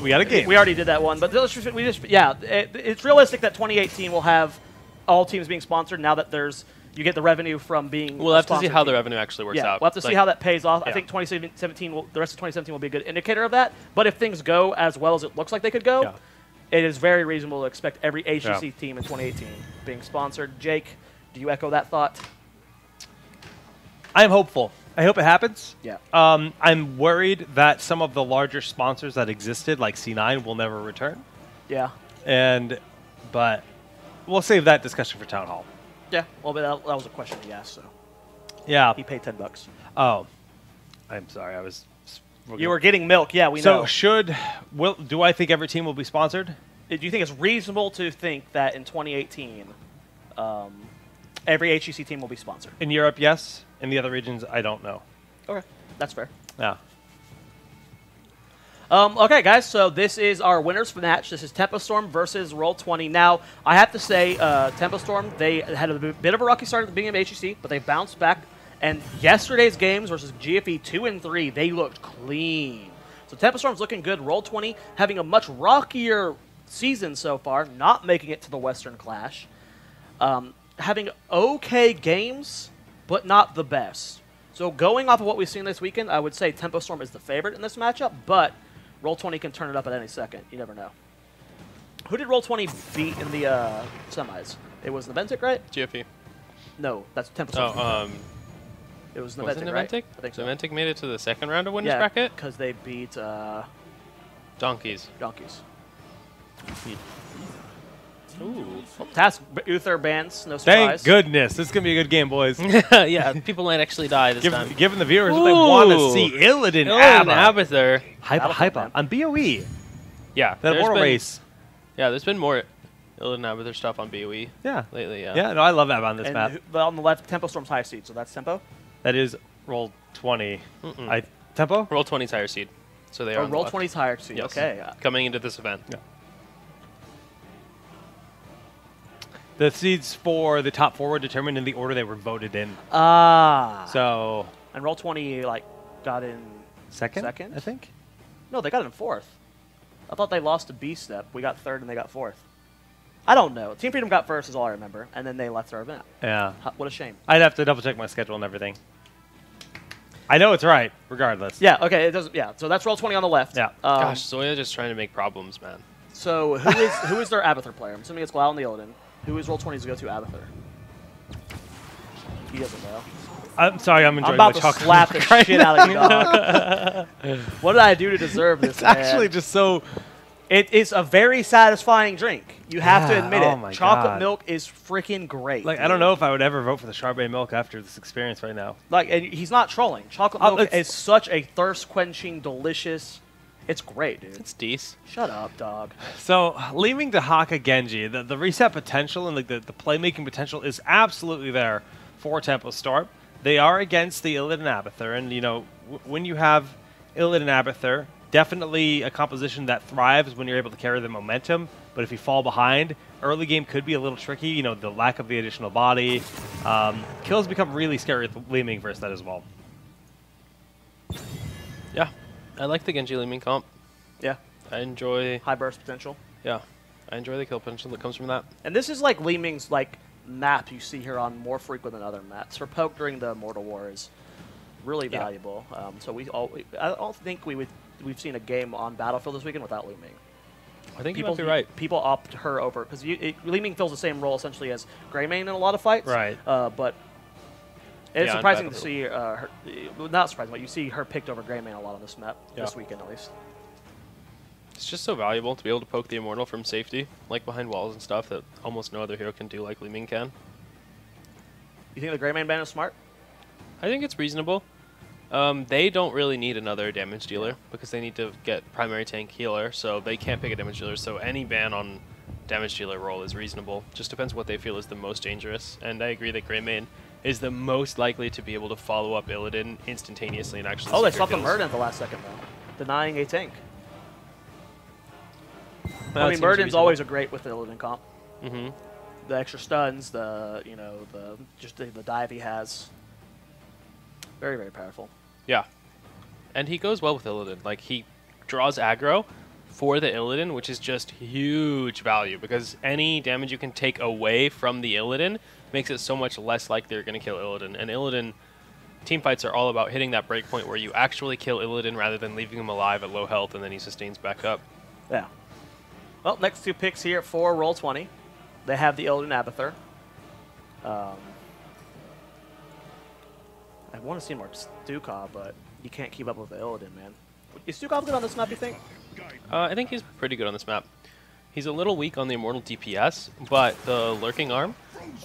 We got a game. We already did that one, but it's realistic that 2018 will have all teams being sponsored now that you get the revenue from being. We'll have to see how the revenue actually works out. We'll have to see how that pays off. I think 2017 the rest of 2017 will be a good indicator of that. But if things go as well as it looks like they could go, it is very reasonable to expect every HGC team in 2018 being sponsored. Jake, do you echo that thought? I am hopeful. I hope it happens. Yeah. I'm worried that some of the larger sponsors that existed, like C9, will never return. Yeah. But we'll save that discussion for Town Hall. Yeah. Well, but that was a question he asked, so. Yeah. He paid $10. Oh. I'm sorry. You were getting milk. Yeah, we know. So do I think every team will be sponsored? Do you think it's reasonable to think that in 2018, every HGC team will be sponsored? In Europe, yes. In the other regions, I don't know. Okay. That's fair. Yeah. Okay, guys, so this is our winners for the match. This is Tempo Storm versus Roll20. Now, I have to say, Tempo Storm, they had a bit of a rocky start at the beginning of HGC, but they bounced back. And yesterday's games versus GFE 2 and 3, they looked clean. So Tempo Storm's looking good. Roll20 having a much rockier season so far, not making it to the Western Clash. Having okay games, but not the best. So going off of what we've seen this weekend, I would say Tempo Storm is the favorite in this matchup, but Roll20 can turn it up at any second. You never know. Who did Roll20 beat in the semis? It was Naventic, right? GFE. No, that's Tempo Storm. It was Naventic, right? I think so. Naventic made it to the second round of winners bracket? Because they beat Donkeys. Ooh. Task Uther bans, no surprise. Thank goodness. This is going to be a good game, boys. Yeah, people might actually die this time. Giving the viewers what they want to see. Illidan Abathur. Hypa. On BOE. Yeah. That Immortal Race. Yeah, there's been more Illidan Abathur stuff on BOE lately, Yeah, no, I love that on this map. On the left, Tempo Storm's high seed, so that's Tempo? That is Roll20. Tempo? Roll20's higher seed. So they are Roll20's higher seed, okay. Coming into this event. Yeah. The seeds for the top four were determined in the order they were voted in. So. And Roll20 got in second, I think. No, they got in fourth. I thought they lost to B-Step. We got third and they got fourth. I don't know. Team Freedom got first is all I remember, and then they left our event. Yeah. What a shame. I'd have to double check my schedule and everything. I know it's right, regardless. Yeah. Okay. It doesn't. Yeah. So that's Roll20 on the left. Yeah. Gosh, Zoya just trying to make problems, man. So who is their Abathur player? I'm assuming it's Glau and the Illidan. Who is Roll20's go-to Abathur? He doesn't know. I'm sorry, I'm enjoying my chocolate. I'm about to slap the shit out of you, dog. What did I do to deserve this, It's actually just so... It is a very satisfying drink. You have to admit it. My Chocolate God. milk is freaking great. I don't know if I would ever vote for the Charbet milk after this experience right now. And he's not trolling. Chocolate milk is such a thirst-quenching, delicious... It's great, dude. It's decent. Shut up, dog. So, leaving to Haka Genji, the reset potential and the playmaking potential is absolutely there for Tempo Storm. They are against the Illidan Abathur, and, when you have Illidan Abathur, definitely a composition that thrives when you're able to carry the momentum, but if you fall behind, early game could be a little tricky, the lack of the additional body. Kills become really scary with Li Ming versus that as well. Yeah. I like the Genji Li Ming comp. Yeah. I enjoy... High burst potential. Yeah. I enjoy the kill potential that comes from that. And this is Li Ming's map you see here on more frequent than other maps. Her poke during the Immortal War is really valuable. So I don't think we've seen a game on Battlefield this weekend without Li Ming. I think you might be right. People opt her over because Li Ming fills the same role essentially as Greymane in a lot of fights. Right. But it's surprising to see her. Not surprising, but you see her picked over Greymane a lot on this map this weekend at least. It's just so valuable to be able to poke the Immortal from safety, behind walls and stuff that almost no other hero can do like Li Ming can. You think the Greymane ban is smart? I think it's reasonable. They don't really need another damage dealer because they need to get primary tank healer, so they can't pick a damage dealer. So any ban on damage dealer role is reasonable. Just depends what they feel is the most dangerous. And I agree that Greymane is the most likely to be able to follow up Illidan instantaneously and actually. Oh, they stopped the Murden at the last second though, denying a tank. I mean, Murden's always a great with the Illidan comp. Mm-hmm. The extra stuns, the dive he has. Very, very powerful. Yeah. And he goes well with Illidan. He draws aggro for the Illidan, which is just huge value because any damage you can take away from the Illidan makes it so much less likely you're going to kill Illidan. And Illidan teamfights are all about hitting that breakpoint where you actually kill Illidan rather than leaving him alive at low health and then he sustains back up. Yeah. Well, next two picks here for Roll20. They have the Illidan Abathur. I want to see more Stukov, but you can't keep up with the Illidan, man. Is Stukov good on this map, you think? I think he's pretty good on this map. He's a little weak on the Immortal DPS, but the Lurking Arm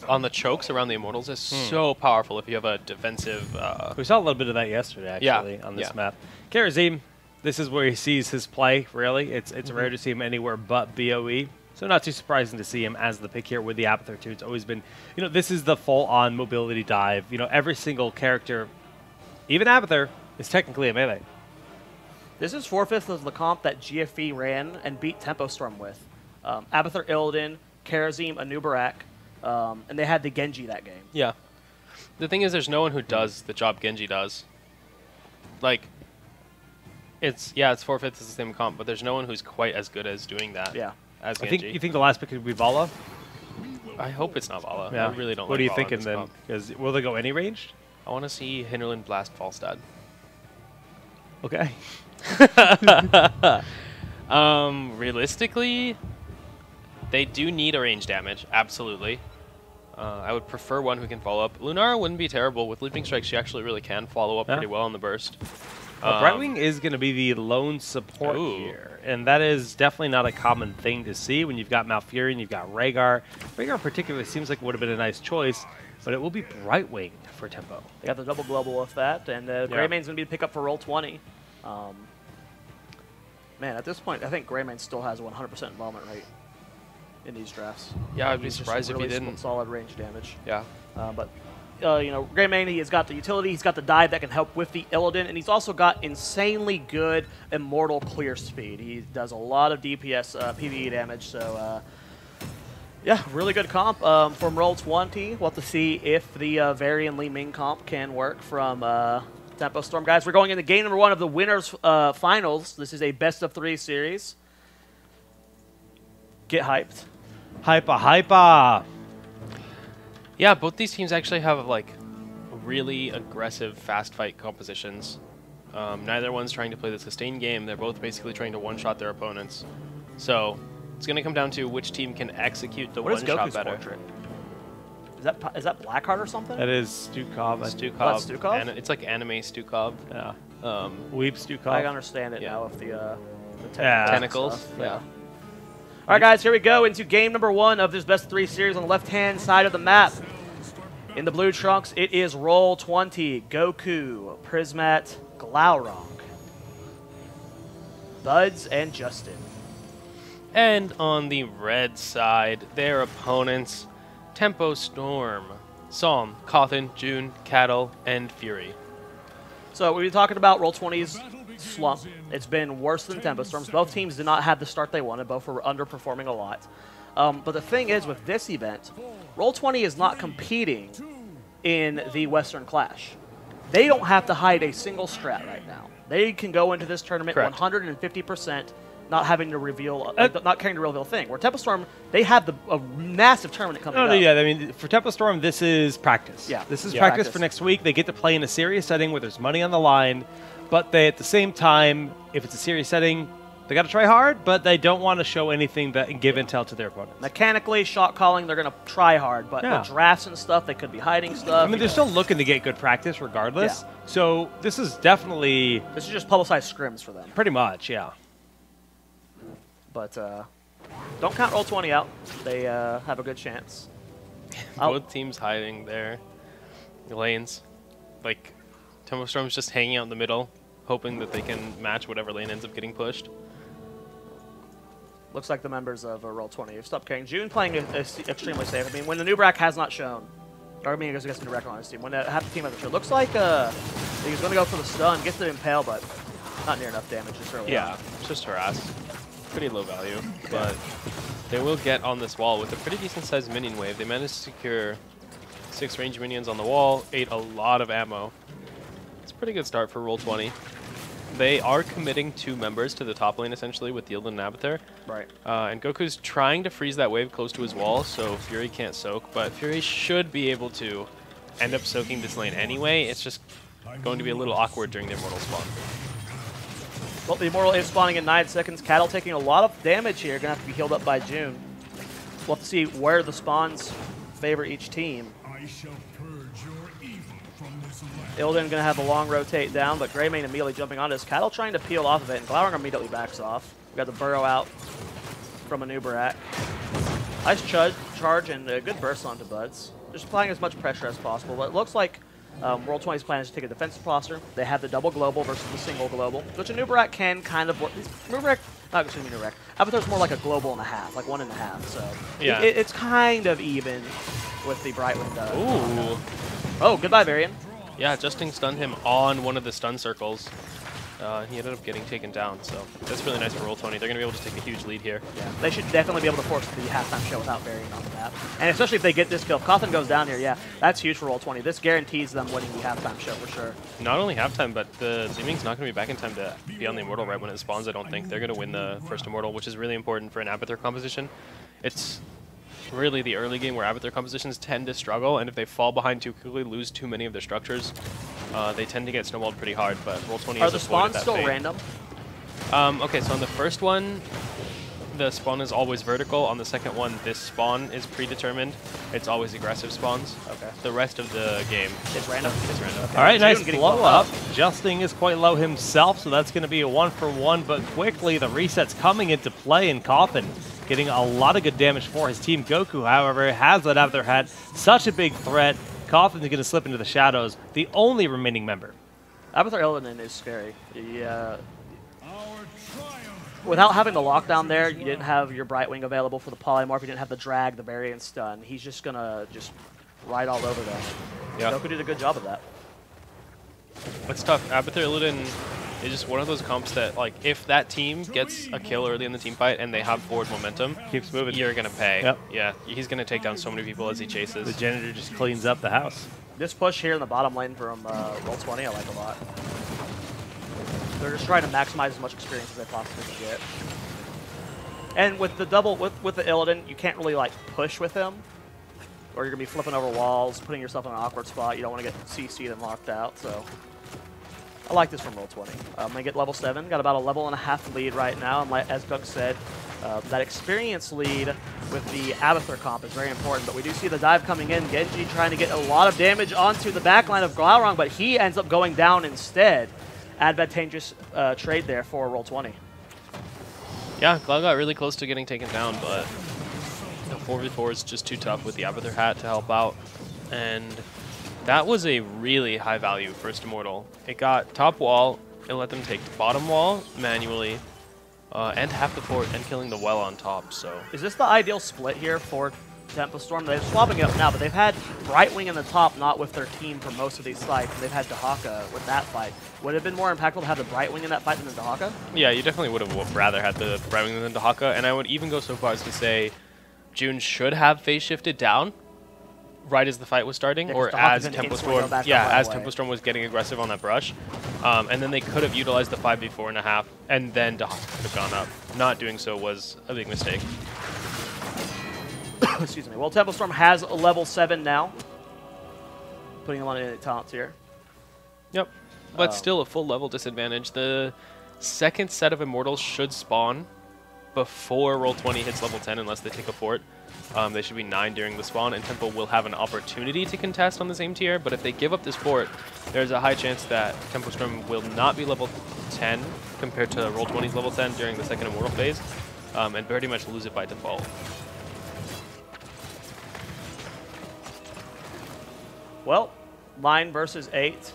on the chokes around the Immortals is so powerful if you have a defensive... We saw a little bit of that yesterday, actually, on this map. Karazim, this is where he sees his play, really. It's rare to see him anywhere but BOE. So not too surprising to see him as the pick here with the Abathur, too. It's always been, you know, this is the full-on mobility dive. You know, every single character, even Abathur, is technically a melee. This is 4/5 of the comp that GFE ran and beat Tempo Storm with. Abathur, Illidan, Karazim, Anubarak, and they had the Genji that game. Yeah. The thing is, there's no one who does the job Genji does. Like, it's 4/5 is the same comp, but there's no one who's quite as good as doing that. Yeah. As Genji. You think the last pick would be Vala? I hope it's not Vala. Yeah. I really don't. What like are you Vala thinking in this then? comp. Because will they go any ranged? I want to see Hinterland Blast Falstad. Okay. Realistically, they do need a range damage, absolutely. I would prefer one who can follow up. Lunara wouldn't be terrible. With Leaping Strike, she actually really can follow up pretty well on the burst. Brightwing is going to be the lone support here, and that is definitely not a common thing to see when you've got Malfurion, you've got Rhaegar. Rhaegar particularly seems like it would have been a nice choice, but it will be Brightwing for Tempo. They got the double global with that, and Greymane's going to be the pickup for Roll20. Man, at this point, I think Greymane still has a 100% involvement rate in these drafts. Yeah, I'd be He's just surprised if he really didn't. Solid range damage. Yeah. You know, Greymane, he has got the utility, he's got the dive that can help with the Illidan, and he's also got insanely good Immortal clear speed. He does a lot of DPS PvE damage, so yeah, really good comp from Roll20. We'll have to see if the Varian Li Ming comp can work from Tempo Storm. Guys, we're going into game number 1 of the winners finals. This is a best-of-3 series. Get hyped. Hypa. Yeah, both these teams actually have like really aggressive fast fight compositions. Neither one's trying to play the sustained game. They're both basically trying to one-shot their opponents. So it's going to come down to which team can execute the one-shot better. Portrait? Is that Blackheart or something? That is Stukov. Stukov. That's Stukov? And it's like anime Stukov. Yeah. Weep Stukov. I understand it now with the tentacles. Stuff. Yeah. All right, guys, here we go into game number 1 of this best-of-3 series on the left-hand side of the map. In the blue trunks, it is Roll20, Goku, Prismat, Glaurung, Buds, and Justin. And on the red side, their opponents, Tempo Storm, Psalm, Cawthon, June, Cattle, and Fury. So we've been talking about Roll20's slump. It's been worse than Tempo Storm's. Both teams did not have the start they wanted. Both were underperforming a lot. But the thing is, with this event, Roll20 is not competing in the Western Clash. They don't have to hide a single strat right now. They can go into this tournament 150%, not having to reveal, not caring to reveal a thing. Where Tempo Storm, they have a massive tournament coming up. Yeah, I mean, for Tempo Storm, this is practice. Yeah. This is practice for next week. They get to play in a serious setting where there's money on the line, but they, at the same time, if it's a serious setting, they got to try hard, but they don't want to show anything that can give intel to their opponents. Mechanically, shot calling, they're going to try hard, but with drafts and stuff, they could be hiding stuff. I mean, they're still looking to get good practice regardless. Yeah. So this is definitely... This is just publicized scrims for them. Pretty much, yeah. But don't count Roll20 out. They have a good chance. Both teams hiding their lanes. Like, Tempo Storm's just hanging out in the middle, hoping that they can match whatever lane ends up getting pushed. Looks like the members of Roll20 have stopped caring. June playing extremely safe. I mean, when the Nubrak has not shown, or I mean, I guess the Nubrak on his team, when half the team has not shown, looks like he's going to go for the stun, gets the impale, but not near enough damage just early on. It's just harass. Pretty low value, but they will get on this wall with a pretty decent sized minion wave. They managed to secure 6 range minions on the wall, ate a lot of ammo. It's a pretty good start for Roll20. They are committing 2 members to the top lane, essentially, with the Illidan and Abathur. Right. And Goku's trying to freeze that wave close to his wall, so Fury can't soak, but Fury should be able to end up soaking this lane anyway. It's just going to be a little awkward during the Immortal spawn. Well, the Immortal is spawning in 9 seconds. Cattle taking a lot of damage here. Going to have to be healed up by June. We'll have to see where the spawns favor each team. I shall purge your evil from this land. Illidan going to have a long rotate down, but Greymane immediately jumping onto this. Cattle trying to peel off of it, and Glaurung immediately backs off. We got the burrow out from a Nubarak. Nice charge and a good burst onto Buds. Just applying as much pressure as possible, but it looks like Roll20's plan is to take a defensive posture. They have the double global versus the single global, which a Nubarak can kind of work. Nubarak. Abathur's more like a global and a half, like 1.5. So yeah, it's kind of even with the Brightwing. Ooh. Oh, goodbye, Varian. Yeah, Justin stunned him on one of the stun circles. He ended up getting taken down, so that's really nice for Roll20. They're going to be able to take a huge lead here. Yeah, they should definitely be able to force the halftime show without Varian on the map. And especially if they get this kill. If Coffin goes down here, yeah, that's huge for Roll20. This guarantees them winning the halftime show for sure. Not only halftime, but the Ziming's not going to be back in time to be on the Immortal right when it spawns, I don't think. They're going to win the first Immortal, which is really important for an Abathur composition. It's really the early game where Abathur compositions tend to struggle, and if they fall behind too quickly, lose too many of their structures, they tend to get snowballed pretty hard, but Roll20 Are the spawns still random? Okay, so on the first one, the spawn is always vertical. On the second one, this spawn is predetermined. It's always aggressive spawns. Okay. The rest of the game It's random? is random. Okay. All right, nice June blow up. Justin is quite low himself, so that's going to be a 1-for-1, but quickly the reset's coming into play, and Coffin getting a lot of good damage for his team. Goku, however, has let out their head. Such a big threat. Coffin's going to slip into the shadows, the only remaining member. Abathur Illidan is scary. Yeah. Without having the lockdown there, you didn't have your Brightwing available for the polymorph, you didn't have the drag, the bury, and stun. He's just going to ride all over them. Yeah. Goku did a good job of that. It's tough. Abathur Illidan is just one of those comps that, like, if that team gets a kill early in the team fight and they have forward momentum, Keeps moving. you're going to pay. Yep. Yeah, he's going to take down so many people as he chases. The janitor just cleans up the house. This push here in the bottom lane from Roll20 I like a lot. They're just trying to maximize as much experience as they possibly can get. And with the double, with the Illidan, you can't really like push with him, or you're gonna be flipping over walls, putting yourself in an awkward spot. You don't want to get CC'd and locked out. So I like this from Roll20. They get level 7, got about a level and a half lead right now. And like, as Cook said, that experience lead with the Abathur comp is very important. But we do see the dive coming in. Genji trying to get a lot of damage onto the backline of Glaurung, but he ends up going down instead. Advantageous trade there for Roll20. Yeah, Glau got really close to getting taken down, but the 4v4 is just too tough with the Abathur hat to help out. And that was a really high value first Immortal. It got top wall, it let them take the bottom wall manually, and half the fort, and killing the well on top, so. Is this the ideal split here for Tempo Storm? They're swapping it up now, but they've had Brightwing in the top, not with their team for most of these fights, and they've had Dahaka with that fight. Would it have been more impactful to have the Brightwing in that fight than the Dahaka? Yeah, you definitely would have rather had the Brightwing than the Dahaka, and I would even go so far as to say June should have phase shifted down right as the fight was starting, Yeah, or Dahaka's as gonna Tempo instantly go Storm, back yeah, up right as away. Tempo Storm was getting aggressive on that brush, and then they could have utilized the 5v4.5, and then Dahaka could have gone up. Not doing so was a big mistake. Excuse me. Well, Tempo Storm has a level 7 now, putting them on any taunts here. Yep, but still a full level disadvantage. The second set of Immortals should spawn before Roll20 hits level 10 unless they take a fort. They should be 9 during the spawn, and Tempo will have an opportunity to contest on the same tier, but if they give up this fort, there's a high chance that Tempo Storm will not be level 10 compared to Roll20's level 10 during the second Immortal phase, and pretty much lose it by default. Well, 9 versus 8,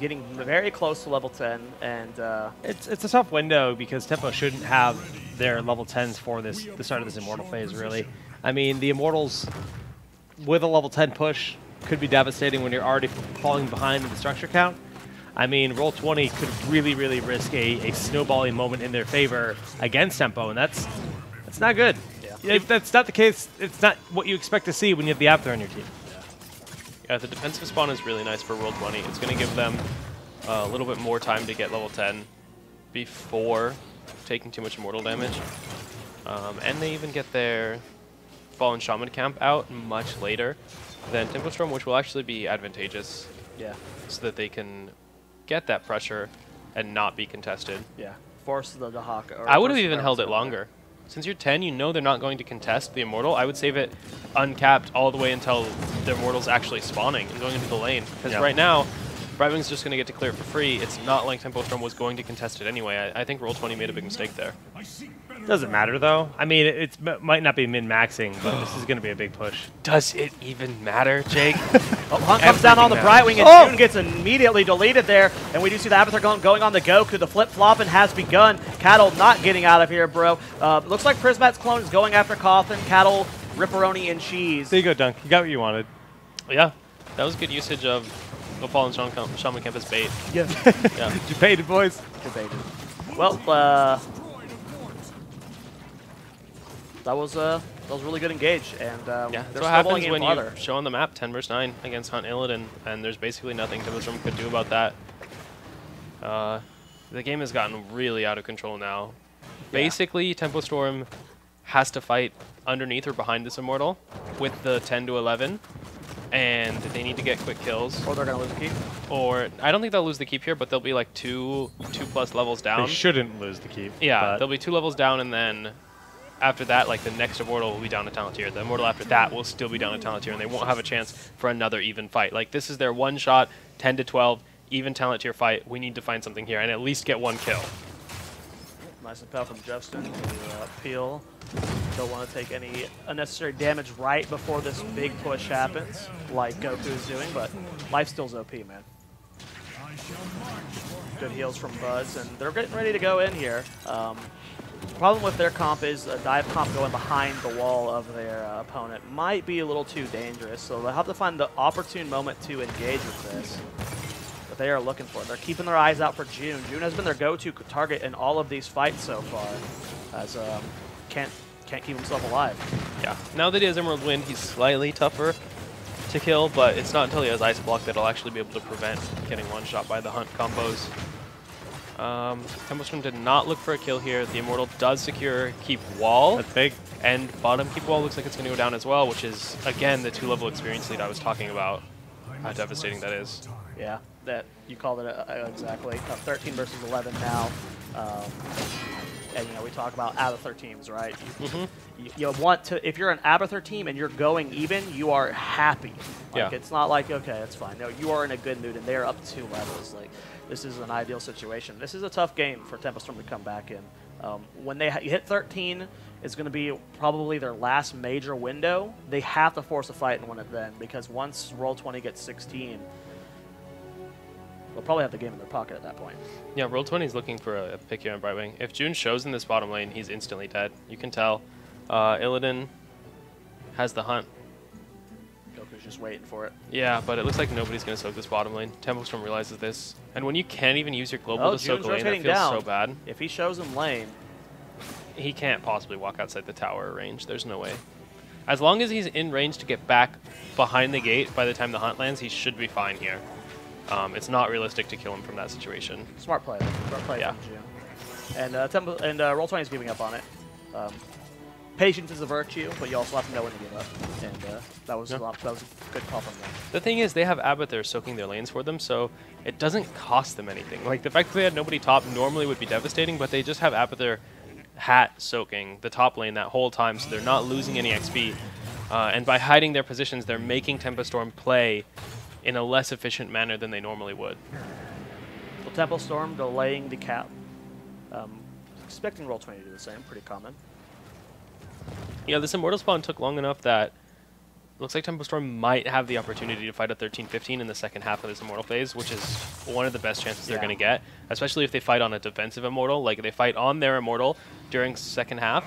getting very close to level 10, and It's a tough window because Tempo shouldn't have their level 10s for the start of this Immortal phase, really. I mean, the Immortals with a level 10 push could be devastating when you're already falling behind in the structure count. I mean, Roll20 could really, really risk a snowballing moment in their favor against Tempo, and that's not good. Yeah. If that's not the case, it's not what you expect to see when you have the Abathur on your team. Yeah, the defensive spawn is really nice for Roll20. It's going to give them a little bit more time to get level 10 before taking too much immortal damage. And they even get their Fallen Shaman camp out much later than Tempo Storm, which will actually be advantageous. Yeah. So that they can get that pressure and not be contested. Yeah. Force the Hawk. I would have even held it longer. Since you're 10, you know they're not going to contest the Immortal. I would save it uncapped all the way until the Immortal's actually spawning and going into the lane. Because right now, Brightwing's just going to get to clear it for free. It's not like Tempo Storm was going to contest it anyway. I think Roll20 made a big mistake there. Doesn't matter, though. I mean, it might not be min-maxing, but this is going to be a big push. Does it even matter, Jake? Hunt comes down on the Brightwing, and June gets immediately deleted there. And we do see the Avatar going on the Goku. The flip-flopping has begun. Cattle not getting out of here, bro. Looks like Prismat's clone is going after Coffin. Cattle, Ripperoni, and Cheese. There you go, Dunk. You got what you wanted. Yeah, that was good usage of the Fallen Shaman camp as bait. Yeah. Yeah. You baited, boys. Good baited. Well, that was really good engage, and yeah, they're that's what happens in when farther. you show on the map 10 versus 9 against Hunt Illidan, and there's basically nothing Tempo Storm could do about that. The game has gotten really out of control now. Yeah. Basically, Tempo Storm has to fight underneath or behind this Immortal with the 10 to 11, and they need to get quick kills. Or they're going to lose the keep. Or, I don't think they'll lose the keep here, but they'll be like two plus levels down. They shouldn't lose the keep. Yeah, they'll be 2 levels down, and then after that, like, the next Immortal will be down to Talent Tier. The Immortal after that will still be down to Talent Tier, and they won't have a chance for another even fight. Like, this is their one shot, 10 to 12, even Talent Tier fight. We need to find something here and at least get 1 kill. Nice and from Justin to peel. Don't want to take any unnecessary damage right before this big push happens, like Goku's doing, but Lifesteal's OP, man. Good heals from Buzz, and they're getting ready to go in here. The problem with their comp is a dive comp going behind the wall of their opponent might be a little too dangerous, so they'll have to find the opportune moment to engage with this. But they are looking for it. They're keeping their eyes out for June. June has been their go-to target in all of these fights so far, as can't keep himself alive. Yeah. Now that he has Emerald Wind, he's slightly tougher to kill, but it's not until he has Ice Block that he'll actually be able to prevent getting one-shot by the Hunt combos. Tempo Storm did not look for a kill here. The Immortal does secure Keep Wall. That's big. And bottom Keep Wall looks like it's going to go down as well, which is, again, the 2-level experience lead I was talking about. How devastating that is. Yeah, that you called it exactly. 13 versus 11 now. And, you know, we talk about Abathur teams, right? You want to, if you're an Abathur team and you're going even, you are happy. Like, it's not like, okay, it's fine. No, you are in a good mood, and they are up 2 levels. Like, this is an ideal situation. This is a tough game for Tempo Storm to come back in. When they hit 13, it's going to be probably their last major window. They have to force a fight and win it then, because once Roll20 gets 16, they'll probably have the game in their pocket at that point. Yeah, Roll20 is looking for a pick here on Brightwing. If June shows in this bottom lane, he's instantly dead. You can tell. Illidan has the Hunt. Goku's just waiting for it. Yeah, but it looks like nobody's going to soak this bottom lane. Tempo Storm realizes this. And when you can't even use your global to soak a lane, that feels so bad. If he shows him lane, he can't possibly walk outside the tower range. There's no way. As long as he's in range to get back behind the gate by the time the Hunt lands, he should be fine here. It's not realistic to kill him from that situation. Smart play. Smart play from June. And Roll20 is giving up on it. Patience is a virtue, but you also have to know when to give up. And that was a good call from them. The thing is, they have Abathur soaking their lanes for them, so it doesn't cost them anything. Like, the fact that they had nobody top normally would be devastating, but they just have Abathur hat soaking the top lane that whole time, so they're not losing any XP. And by hiding their positions, they're making Tempo Storm play in a less efficient manner than they normally would. Well, Tempo Storm delaying the cap. Expecting Roll20 to do the same, pretty common. Yeah, this Immortal spawn took long enough that looks like Tempo Storm might have the opportunity to fight a 13-15 in the second half of this Immortal phase, which is one of the best chances they're going to get, especially if they fight on a defensive Immortal. Like, if they fight on their Immortal during second half,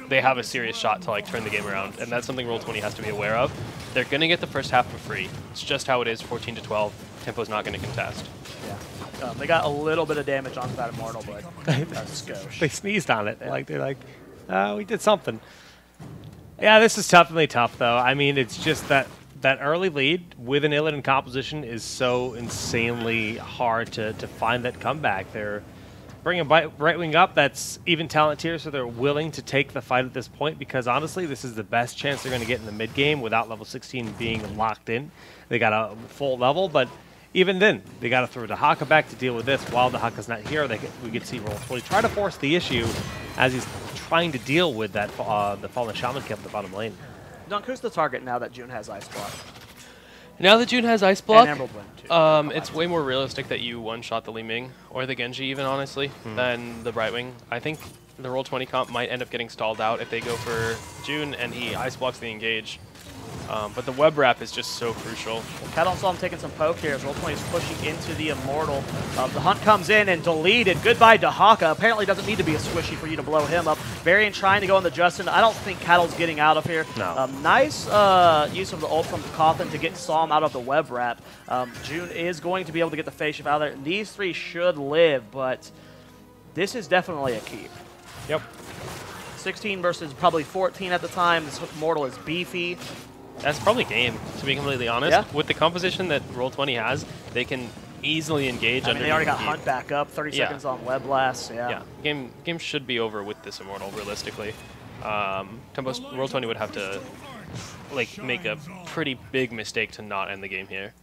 they have a serious shot to, like, turn the game around, and that's something Roll20 has to be aware of. They're going to get the first half for free. It's just how it is, 14-12. Tempo's not going to contest. Yeah. They got a little bit of damage onto that Immortal, but that's skosh. They sneezed on it. Like, they're like, we did something. Yeah, this is definitely tough, though. I mean, it's just that that early lead with an Illidan composition is so insanely hard to find that comeback. They're bringing Brightwing up. That's even talent tier, so they're willing to take the fight at this point because honestly, this is the best chance they're going to get in the mid game without level 16 being locked in. They got a full level, but even then, they got to throw Dahaka back to deal with this. While Dahaka's not here, we could see Roll20 try to force the issue as he's trying to deal with that the Fallen Shaman camp at the bottom lane. Dunk, who's the target now that June has Ice Block? Now that June has Ice Block, And Emerald Wind, too. it's way more realistic that you one-shot the Li Ming, or the Genji even, honestly, than the Brightwing. I think the Roll20 comp might end up getting stalled out if they go for June and he Ice Blocks the engage. But the web wrap is just so crucial. Cat saw him taking some poke here as Roll20 is pushing into the Immortal. The hunt comes in and deleted. Goodbye Dahaka. Apparently doesn't need to be a squishy for you to blow him up. Varian trying to go on the Justin. I don't think Cattle's getting out of here. No. Nice use of the ult from Cawthon to get Psalm out of the web wrap. June is going to be able to get the face shift out of there. These three should live, but this is definitely a keep. Yep. 16 versus probably 14 at the time. This Immortal is beefy. That's probably game, to be completely honest. Yeah. With the composition that Roll20 has, they can easily engage I mean, under they already got the Hunt back up. 30 Yeah. seconds on web blast. Yeah, game should be over with this Immortal, realistically. Roll20 would have to like make a pretty big mistake to not end the game here.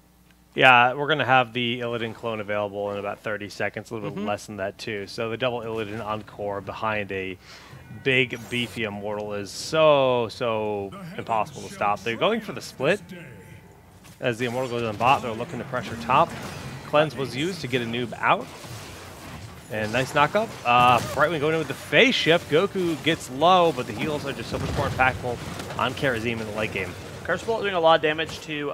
Yeah, we're going to have the Illidan clone available in about 30 seconds, a little bit less than that too. So the double Illidan Encore behind a big, beefy Immortal is so impossible to stop. They're going for the split. As the Immortal goes on bot, they're looking to pressure top. Cleanse was used to get a noob out. And nice knockup. Brightwing going in with the phase shift. Goku gets low, but the heals are just so much more impactful on Karazim in the late game. Curse Bolt doing a lot of damage to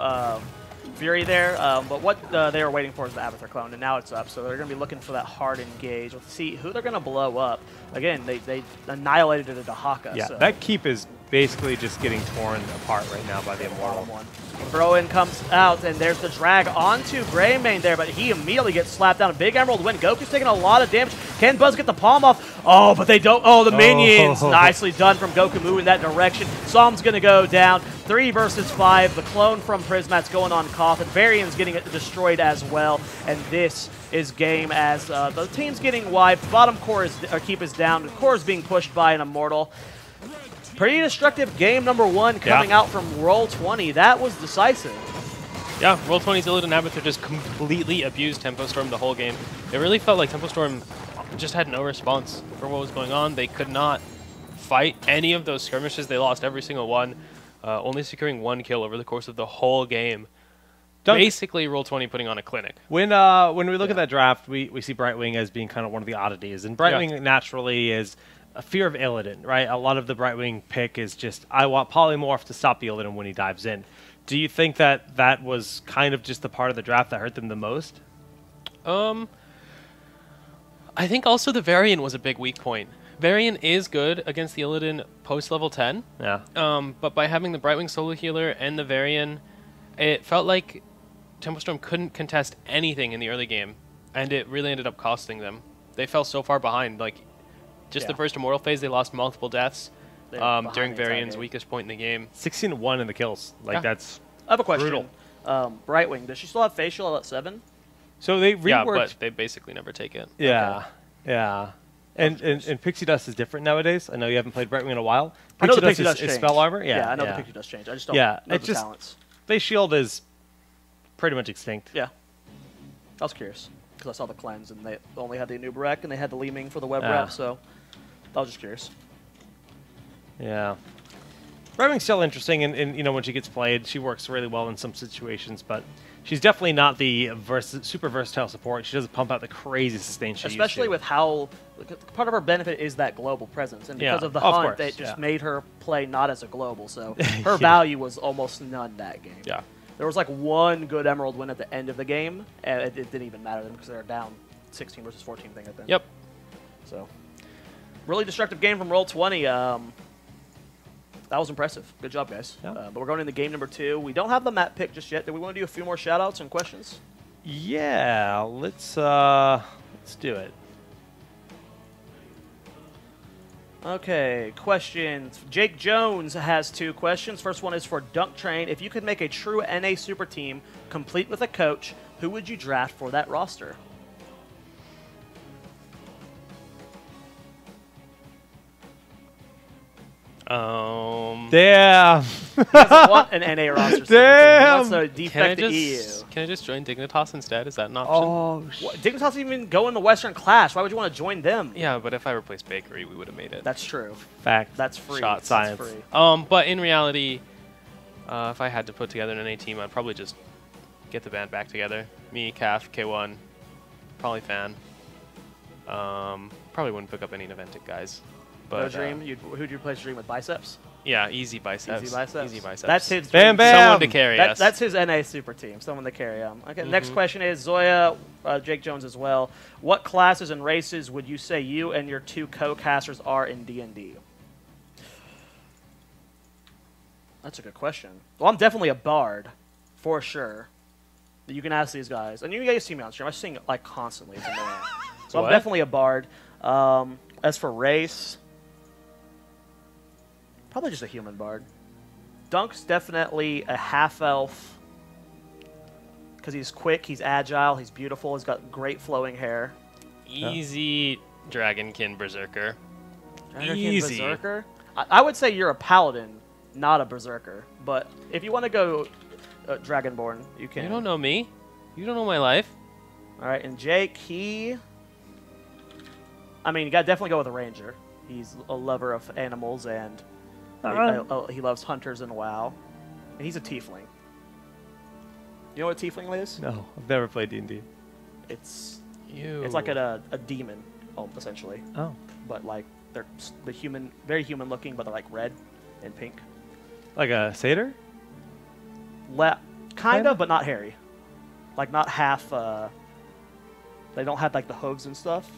Fury there, but what they were waiting for is the Avatar clone, and now it's up, so they're going to be looking for that hard engage. We'll see who they're going to blow up. Again, they annihilated the Dahaka. Yeah, so. that keep is basically just getting torn apart right now by the Immortal. Throw-in comes out, and there's the drag onto Greymane there, but he immediately gets slapped down. A big Emerald win. Goku's taking a lot of damage. Can Buzz get the palm off? Oh, but they don't. Oh, the minions. Nicely done from Goku moving that direction. Psalm's going to go down. 3 versus 5. The clone from Prismat's going on Cawthon. Varian's getting it destroyed as well, and this is game as the team's getting wiped. Bottom core is, keep is down. The core is being pushed by an Immortal. Pretty destructive game number 1 coming out from Roll20. That was decisive. Yeah, Roll20's Illidan Avatar just completely abused Tempo Storm the whole game. It really felt like Tempo Storm just had no response for what was going on. They could not fight any of those skirmishes. They lost every single one, only securing 1 kill over the course of the whole game. Basically, Roll20 putting on a clinic. When we look at that draft, we see Brightwing as being kind of one of the oddities, and Brightwing naturally is a fear of Illidan, right? A lot of the Brightwing pick is just, I want Polymorph to stop the Illidan when he dives in. Do you think that that was kind of just the part of the draft that hurt them the most? I think also the Varian was a big weak point. Varian is good against the Illidan post-level 10. Yeah. But by having the Brightwing solo healer and the Varian, it felt like Tempo Storm couldn't contest anything in the early game, and it really ended up costing them. They fell so far behind. Like, just the first Immortal phase, they lost multiple deaths during Varian's weakest point in the game. 16-1 in the kills. Like, that's I have a question. brutal. Brightwing, does she still have facial at 7? So they reworked. Yeah, but they basically never take it. Yeah, yeah. And Pixie Dust is different nowadays. I know you haven't played Brightwing in a while. I know the Pixie Dust is changed. spell armor. Yeah, I know the Pixie Dust change. I just don't know the just, talents. They shield is pretty much extinct. Yeah. I was curious because I saw the cleanse and they only had the Anubarak and they had the Li Ming for the web rep, so I was just curious. Yeah. Brightwing's still interesting, and you know, when she gets played, she works really well in some situations, but she's definitely not the super versatile support. She doesn't pump out the crazy sustain she Especially used to. with how part of her benefit is that global presence, and because of the of hunt, course, they just made her play not as a global, so her value was almost none that game. Yeah. There was like 1 good Emerald win at the end of the game, and it didn't even matter to them because they were down 16 versus 14 thing at the end. Yep. So, really destructive game from Roll20. That was impressive. Good job, guys. Yeah. But we're going into game number 2. We don't have the map pick just yet. Do we want to do a few more shout-outs and questions? Yeah, let's do it. Okay, questions. Jake Jones has 2 questions. First one is for Dunk Train. If you could make a true NA super team complete with a coach, who would you draft for that roster? Damn. He doesn't want an NA roster. Damn. He wants to defect the EU. Can I just join Dignitas instead? Is that an option? Oh, What, Dignitas even go in the Western Clash. Why would you want to join them? Yeah, but if I replaced Bakery, we would have made it. That's true. fact. That's free. Shot That's science. free. But in reality, if I had to put together an NA team, I'd probably just get the band back together. Me, Calf, K1, probably Fan. Probably wouldn't pick up any Naventic guys. But No Dream. Who'd you replace Dream with? Biceps? yeah, easy biceps. Easy biceps. Easy biceps. That's his Bam, dream. bam. Someone to carry us. That's his NA super team. Someone to carry him. Okay, next question is Zoya, Jake Jones as well. What classes and races would you say you and your 2 co-casters are in D&D? That's a good question. Well, I'm definitely a bard, for sure. You can ask these guys. And you guys see me on stream. I sing like constantly. It's annoying. So What? I'm definitely a bard. As for race, probably just a human bard. Dunk's definitely a half-elf because he's quick, he's agile, he's beautiful, he's got great flowing hair. Easy Dragonkin Berserker. Dragonkin Easy. Berserker? I would say you're a paladin, not a berserker. But if you want to go Dragonborn, you can. You don't know me. You don't know my life. All right, and Jake, I mean, you got to definitely go with a ranger. He's a lover of animals, and he loves hunters and WoW. And he's a tiefling. You know what a tiefling is? No, I've never played D&D. It's You. like a demon, essentially. Oh. But like they're very human looking, but they're like red and pink. Like a satyr? Kind Kinda? of, but not hairy. Like not half. They don't have like the hooves and stuff.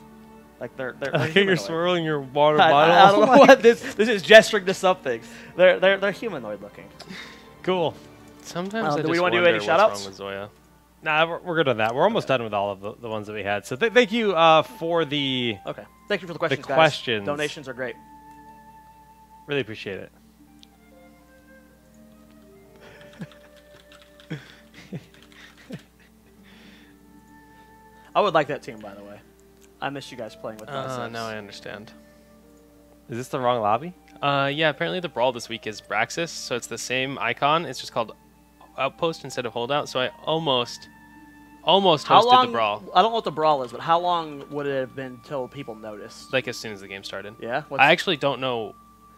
Like they're I think you're humanoid. swirling your water I bottle. don't know what this is gesturing to something. They're humanoid looking. Cool. Sometimes I do just we wanna do wonder any what's shoutouts? wrong with Zoya. Nah, we're good on that. We're almost done with all of the ones that we had. So thank you for the... Okay. Thank you for the questions, guys. questions. Donations are great. Really appreciate it. I would like that team, by the way. I miss you guys playing with us. Now I understand. Is this the wrong lobby? Yeah, apparently the brawl this week is Braxis, so it's the same icon. It's just called Outpost instead of Holdout. So I almost hosted the brawl, I don't know what the brawl is, but how long would it have been till people noticed? like as soon as the game started. Yeah. I actually don't know.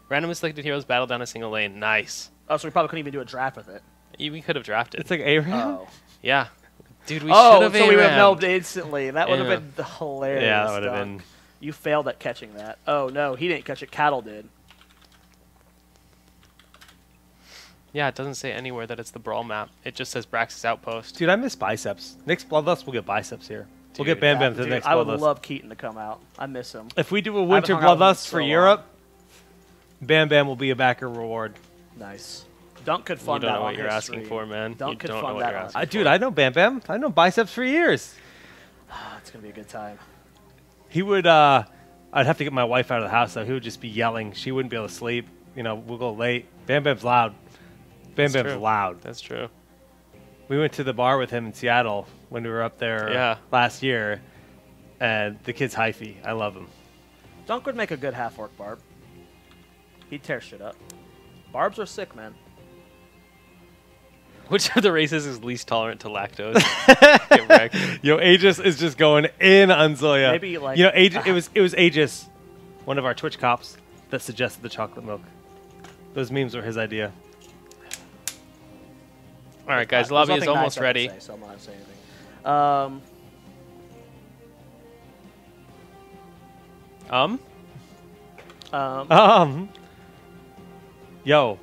Randomly selected heroes battle down a single lane. Nice. Oh, so we probably couldn't even do a draft with it. We could have drafted. It's like A-Ram? Oh. Yeah. Dude, we Oh, should have so we would have ARAM'd. known instantly. That would Yeah. have been hilarious. Yeah, that would have Dunk. been... You failed at catching that. Oh no, he didn't catch it. Cattle did. Yeah, it doesn't say anywhere that it's the brawl map. It just says Braxis Outpost. Dude, I miss biceps. Next Bloodlust, we'll get biceps here. We'll get Dude, Bam Bam to Dude, the next I would Bloodlust. love Keaton to come out. I miss him. If we do a winter hung out with him Bloodlust so for long. Europe, Bam Bam will be a backer reward. Nice. Dunk could You fund don't that know what on you're his asking stream. for, man. Dunk You could don't know fund what that you're on. asking Dude, I know Bam Bam. I know biceps for years. It's gonna be a good time. He would, I'd have to get my wife out of the house, though. He would just be yelling. She wouldn't be able to sleep. You know, we'll go late. Bam Bam's loud. Bam That's Bam's true. loud. That's true. We went to the bar with him in Seattle when we were up there Yeah. last year, and the kid's hyphy. I love him. Dunk would make a good half-orc barb. He'd tear shit up. Barbs are sick, man. Which of the races is least tolerant to lactose? Get wrecked. Yo, Aegis is just going in on Zoya. Maybe, like, you know, Aegis, it was Aegis, one of our Twitch cops, that suggested the chocolate milk. Those memes were his idea. All right, guys, There's the lobby is nothing almost nice I can ready. say, so I'm not gonna say anything. Yo.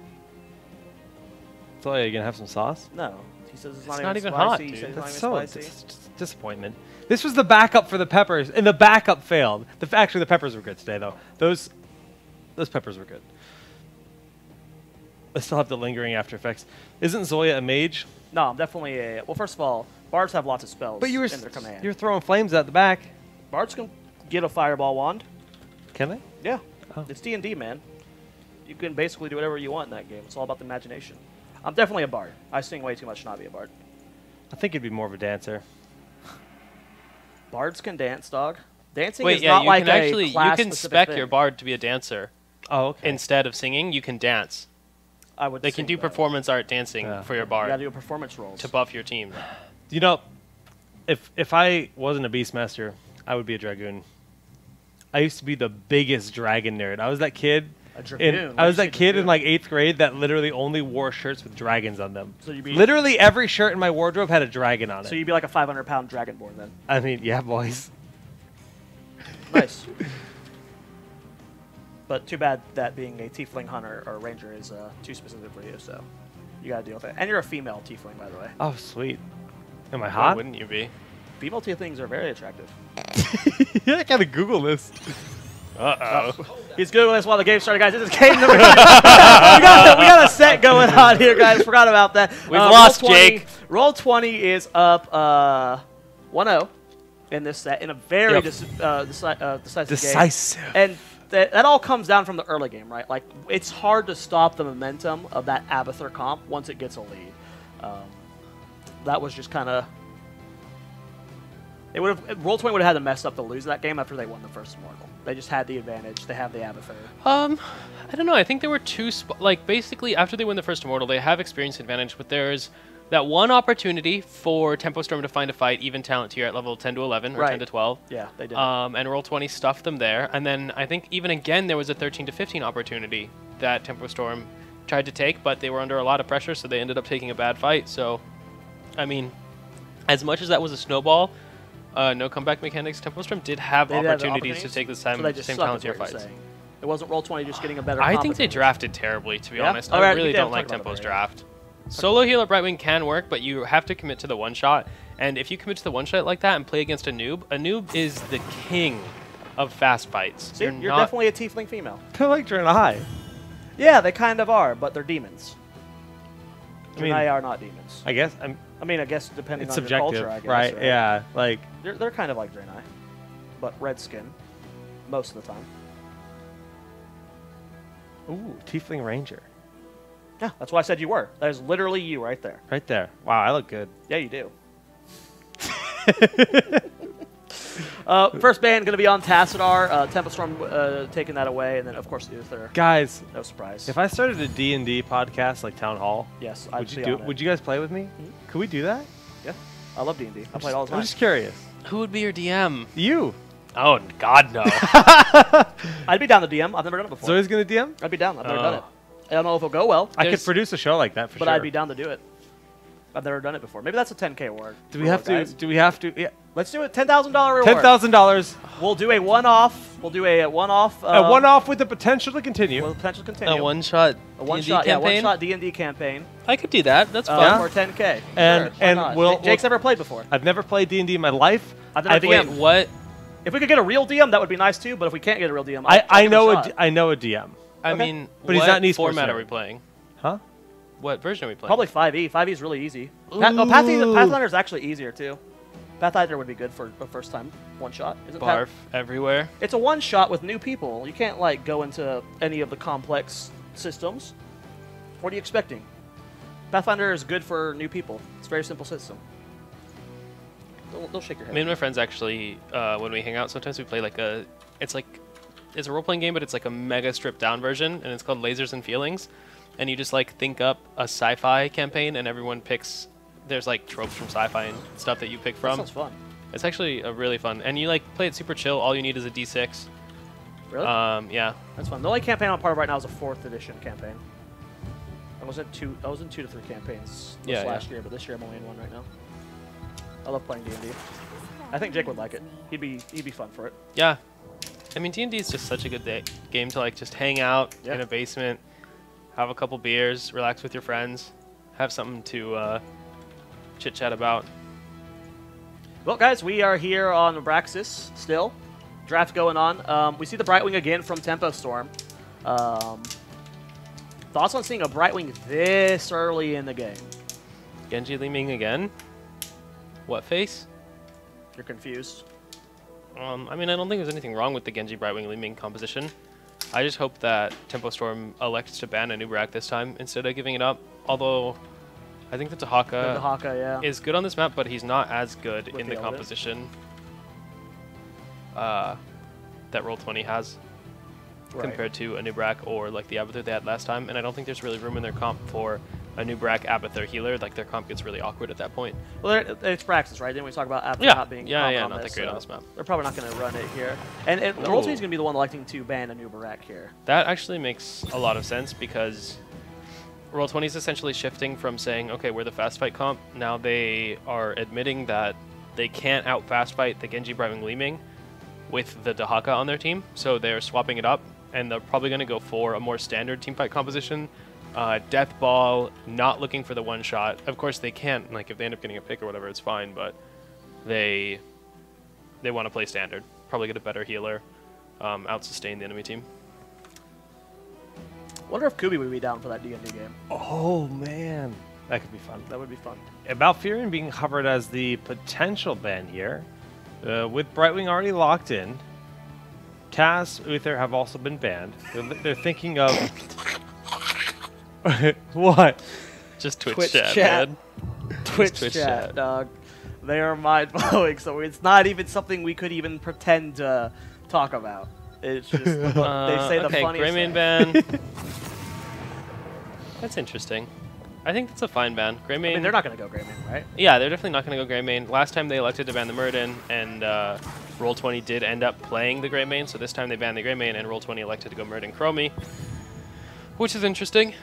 Zoya, you gonna have some sauce? No. He says it's not not even even hot, spicy. He dude. says it's That's not so even spicy. disappointment. This was the backup for the peppers, and the backup failed. Actually, the peppers were good today, though. Those peppers were good. I still have the lingering after effects. Isn't Zoya a mage? No, I'm definitely a... Well, first of all, bards have lots of spells But you were in their command. throwing flames out the back. Bards can get a fireball wand. Can they? Yeah. Oh. It's D&D, man. You can basically do whatever you want in that game. It's all about the imagination. I'm definitely a bard. I sing way too much to not be a bard. I think you'd be more of a dancer. Bards can dance, dog. Dancing Wait, is yeah, not you like can actually a class you can specific spec thing. your bard to be a dancer. Oh, okay. Instead of singing, you can dance. I would. They can sing, do though. performance art dancing Yeah. for your You gotta bard do performance roles. to buff your team. You know, if I wasn't a Beastmaster, I would be a Dragoon. I used to be the biggest dragon nerd. I was that kid. A dragoon. In, Why'd I was you say that kid in dragoon? like 8th grade that literally only wore shirts with dragons on them. So you'd be Literally every shirt in my wardrobe had a dragon on it. So you'd be like a 500-pound dragonborn then. I mean, yeah, boys. Nice. But too bad that being a tiefling hunter or ranger is too specific for you. So you gotta deal with it. And you're a female tiefling, by the way. Oh, sweet. Am I Why hot? wouldn't you be? Female tieflings are very attractive. Yeah, I gotta Google this. Uh-oh. He's Googling this while the game started, guys. This is game number 2. we got a set going on here, guys. Forgot about that. We've lost, Roll20 Jake. Roll20 is up 1-0 in this set in a very Yep. decisive game. Decisive. And that all comes down from the early game, right? Like, it's hard to stop the momentum of that Abathur comp once it gets a lead. That was just kind of... Roll20 would have had to mess up to lose that game after they won the first Immortal. They just had the advantage. They have the Abathur. I don't know. I think there were two like basically after they win the first Immortal, they have experience advantage, but there's that one opportunity for Tempo Storm to find a fight, even talent tier at level 10 to 11 or Right. 10 to 12. Yeah, they did. And Roll20 stuffed them there. And then I think even again there was a 13 to 15 opportunity that Tempo Storm tried to take, but they were under a lot of pressure, so they ended up taking a bad fight. So, I mean, as much as that was a snowball, no comeback mechanics, Tempo Storm did have They did have the opportunities to take the same, so they just same sucked, talent is tier what you're fights. saying. It wasn't Roll20 just getting a better I comp think they advantage. drafted terribly, to be Yeah? honest. Alright, I really we don't did like talk about Tempo's that, draft. Solo healer Brightwing can work, but you have to commit to the one-shot. And if you commit to the one-shot like that and play against a noob is the king of fast fights. See, you're not, definitely a tiefling female. They're like Draenei. Yeah, they kind of are, but they're demons. I mean, Draenei are not demons. I guess I guess depending it's on your subjective, culture, I guess. right? Yeah, like They're kind of like Draenei, but red skin most of the time. ooh, Tiefling Ranger, Yeah, that's why I said you were. That is literally you right there. right there. Wow, I look good. Yeah, you do. First ban going to be on Tassadar. Tempestorm taking that away, and then of course Uther. Guys, No surprise. if I started a D&D podcast like Town Hall, yes, I'd would you be do? on it. Would you guys play with me? Could we do that? Yeah, I love D&D. I play it all the I'm time. just curious. Who would be your DM? You. Oh, God, no. I'd be down to DM. I've never done it before. Zoe's gonna DM. I'd be down. I've never Oh. done it. I don't know if it'll go well, I could There's- produce a show like that for but sure. I'd be down to do it. I've never done it before. Maybe that's a 10K award. Do we have to? guys. Do we have to? Yeah. Let's do it. $10,000 reward. $10,000. We'll do a one-off. We'll do a one-off. One off with the potential to continue. With potential to continue. A one-shot A one D&D shot. Yeah, campaign? one-shot D&D campaign. I could do that. That's fun. For 10K. And- Sure, why and not? we'll- Jake's we'll- never played before. I've never played D&D in my life. I've never Wait, DM'd. what? If we could get a real DM, that would be nice too. But if we can't get a real DM, I I'll know give it a shot. I know a DM. I Okay. mean, But he's what not an esports format nerd. are we playing? Huh? What version are we playing? Probably 5e. 5e is really easy. Ooh. Pathfinder is actually easier too. Pathfinder would be good for a first time one shot. Isn't Barf everywhere. It's a one shot with new people. You can't like go into any of the complex systems. What are you expecting? Pathfinder is good for new people. It's a very simple system. Don't shake your head. Me and my friends actually, when we hang out, sometimes we play like it's a role-playing game, but it's like a mega stripped-down version, and it's called Lasers and Feelings. And you just like think up a sci-fi campaign, and everyone picks. There's like tropes from sci-fi and stuff that you pick That from. sounds fun. It's actually a really fun, and you like play it super chill. All you need is a D6. Really? Yeah. That's fun. The only campaign I'm part of right now is a 4th edition campaign. I was in 2 to 3 campaigns last year, but this year I'm only in 1 right now. I love playing D&D. I think Jake would like it. He'd be fun for it. Yeah. I mean, D&D is just such a good game to like just hang out Yeah. in a basement, have a couple beers, relax with your friends, have something to chit chat about. Well, guys, we are here on Abraxas still. Draft going on. We see the Brightwing again from Tempo Storm. Thoughts on seeing a Brightwing this early in the game? Genji Li Ming again? What face? You're confused. I mean, I don't think there's anything wrong with the Genji Brightwing Li Ming composition. I just hope that Tempo Storm elects to ban a Nubarak this time instead of giving it up. Although, I think that The Dahaka Haka, yeah. is good on this map, but he's not as good With in the the Eldin. composition that Roll20 has Right. compared to a Nubarak or like the Abathur they had last time. And I don't think there's really room in their comp for a Nubarak Abathur healer. Like their comp gets really awkward at that point. Well, it's Praxis, right? Didn't we talk about Apple Yeah. not being Yeah, common yeah, on not this, that great on so this map. They're probably not going to run it here. And Ooh. Roll20 is going to be the one electing to ban a Nubarak here. That actually makes a lot of sense because Roll20 is essentially shifting from saying, okay, we're the fast fight comp. Now they are admitting that they can't out fast fight the Genji Brightwing Li Ming with the Dahaka on their team. So they're swapping it up, and they're probably going to go for a more standard teamfight composition. Death Ball, not looking for the one shot. Of course, they can't. Like if they end up getting a pick or whatever, it's fine. But they want to play standard. Probably get a better healer, out sustain the enemy team. Wonder if Kubi would be down for that D&D game. Oh, man. That could be fun. That would be fun. About Furion being covered as the potential ban here, with Brightwing already locked in, Cass, Uther have also been banned. They're thinking of... What? Just Twitch, Twitch chat, chat. man. Twitch, Twitch chat, chat. dog. They are mind-blowing, so it's not even something we could even pretend to talk about. It's just, they say the okay, funniest Greymane thing. ban. That's interesting. I think that's a fine ban. Greymane. I mean, they're not going to go Greymane, right? Yeah, they're definitely not going to go Greymane. Last time they elected to ban the Muradin, and Roll20 did end up playing the Greymane, so this time they banned the Greymane, and Roll20 elected to go Muradin Chromie, which is interesting.